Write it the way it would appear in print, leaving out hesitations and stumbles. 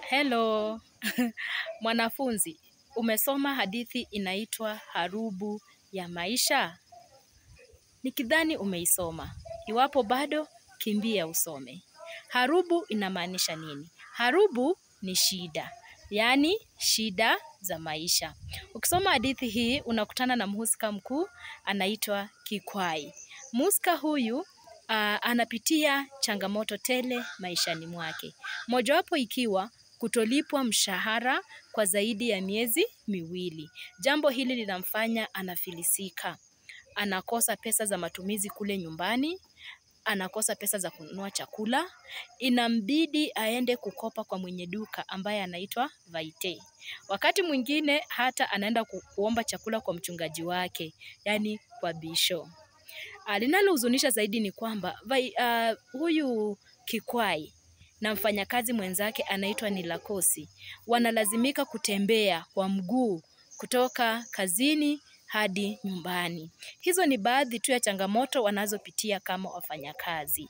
Hello, mwanafunzi, umesoma hadithi inaitwa Harubu ya Maisha? Nikidhani umeisoma. Iwapo bado, kimbia usome. Harubu inamaanisha nini? Harubu ni shida, yaani shida za maisha. Ukisoma hadithi hii, unakutana na mhusika mkuu, anaitwa Kikwai. Mhusika huyu anapitia changamoto tele maishani mwake. Mojawapo ikiwa kutolipwa mshahara kwa zaidi ya miezi miwili. Jambo hili linamfanya anafilisika. Anakosa pesa za matumizi kule nyumbani, anakosa pesa za kununua chakula, inambidi aende kukopa kwa mwenye duka ambaye anaitwa Vaite. Wakati mwingine hata anaenda kuomba chakula kwa mchungaji wake, yani kwa bisho. Linalohuzunisha zaidi ni kwamba huyu Kikwai na mfanyakazi mwenzake anaitwa Nilakosi wanalazimika kutembea kwa mguu kutoka kazini hadi nyumbani. Hizo ni baadhi tu ya changamoto wanazopitia kama wafanyakazi.